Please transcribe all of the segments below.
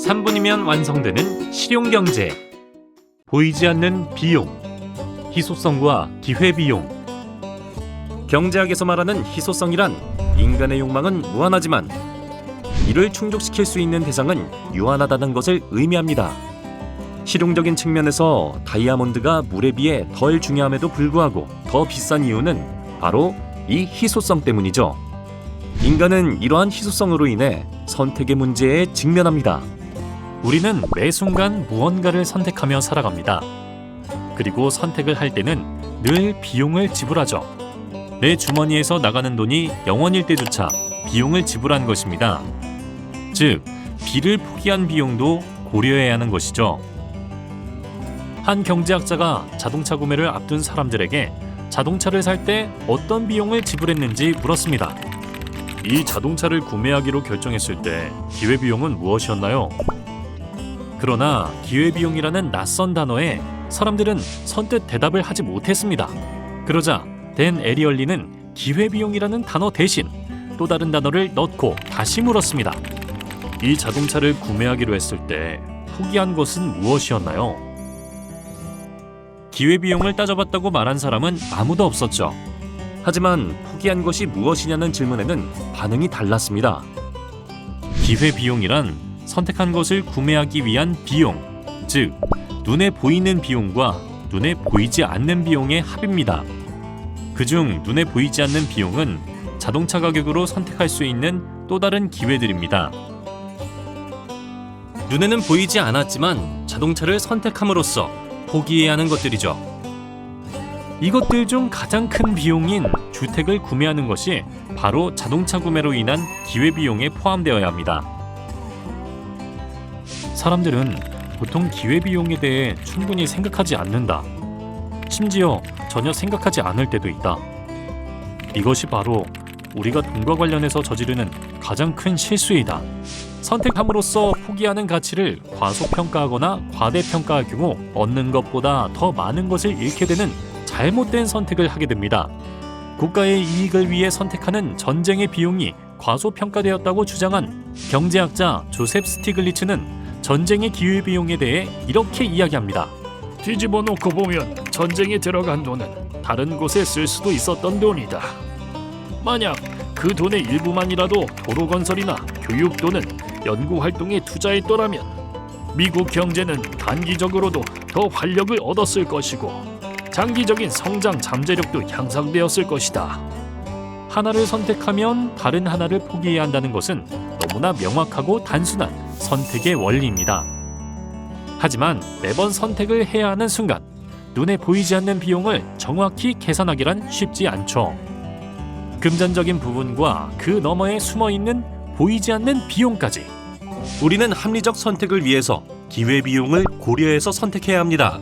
3분이면 완성되는 실용경제. 보이지 않는 비용, 희소성과 기회비용. 경제학에서 말하는 희소성이란 인간의 욕망은 무한하지만 이를 충족시킬 수 있는 대상은 유한하다는 것을 의미합니다. 실용적인 측면에서 다이아몬드가 물에 비해 덜 중요함에도 불구하고 더 비싼 이유는 바로 이 희소성 때문이죠. 인간은 이러한 희소성으로 인해 선택의 문제에 직면합니다. 우리는 매 순간 무언가를 선택하며 살아갑니다. 그리고 선택을 할 때는 늘 비용을 지불하죠. 내 주머니에서 나가는 돈이 0원일 때조차 비용을 지불한 것입니다. 즉, 비를 포기한 비용도 고려해야 하는 것이죠. 한 경제학자가 자동차 구매를 앞둔 사람들에게 자동차를 살 때 어떤 비용을 지불했는지 물었습니다. 이 자동차를 구매하기로 결정했을 때 기회비용은 무엇이었나요? 그러나 기회비용이라는 낯선 단어에 사람들은 선뜻 대답을 하지 못했습니다. 그러자 댄 에리얼리는 기회비용이라는 단어 대신 또 다른 단어를 넣고 다시 물었습니다. 이 자동차를 구매하기로 했을 때 포기한 것은 무엇이었나요? 기회비용을 따져봤다고 말한 사람은 아무도 없었죠. 하지만 포기한 것이 무엇이냐는 질문에는 반응이 달랐습니다. 기회비용이란 선택한 것을 구매하기 위한 비용, 즉 눈에 보이는 비용과 눈에 보이지 않는 비용의 합입니다. 그중 눈에 보이지 않는 비용은 자동차 가격으로 선택할 수 있는 또 다른 기회들입니다. 눈에는 보이지 않았지만 자동차를 선택함으로써 포기해야 하는 것들이죠. 이것들 중 가장 큰 비용인 주택을 구매하는 것이 바로 자동차 구매로 인한 기회비용에 포함되어야 합니다. 사람들은 보통 기회비용에 대해 충분히 생각하지 않는다. 심지어 전혀 생각하지 않을 때도 있다. 이것이 바로 우리가 돈과 관련해서 저지르는 가장 큰 실수이다. 선택함으로써 포기하는 가치를 과소평가하거나 과대평가할 경우 얻는 것보다 더 많은 것을 잃게 되는 잘못된 선택을 하게 됩니다. 국가의 이익을 위해 선택하는 전쟁의 비용이 과소평가되었다고 주장한 경제학자 조셉 스티글리츠는 전쟁의 기회비용에 대해 이렇게 이야기합니다. 뒤집어 놓고 보면 전쟁에 들어간 돈은 다른 곳에 쓸 수도 있었던 돈이다. 만약 그 돈의 일부만이라도 도로 건설이나 교육 또는 연구 활동에 투자했더라면 미국 경제는 단기적으로도 더 활력을 얻었을 것이고 장기적인 성장 잠재력도 향상되었을 것이다. 하나를 선택하면 다른 하나를 포기해야 한다는 것은 너무나 명확하고 단순한 선택의 원리입니다. 하지만 매번 선택을 해야 하는 순간 눈에 보이지 않는 비용을 정확히 계산하기란 쉽지 않죠. 금전적인 부분과 그 너머에 숨어있는 보이지 않는 비용까지. 우리는 합리적 선택을 위해서 기회비용을 고려해서 선택해야 합니다.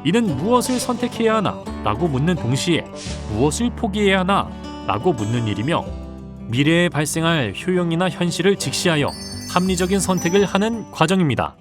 이는 무엇을 선택해야 하나? 라고 묻는 동시에 무엇을 포기해야 하나? 라고 묻는 일이며 미래에 발생할 효용이나 현실을 직시하여 합리적인 선택을 하는 과정입니다.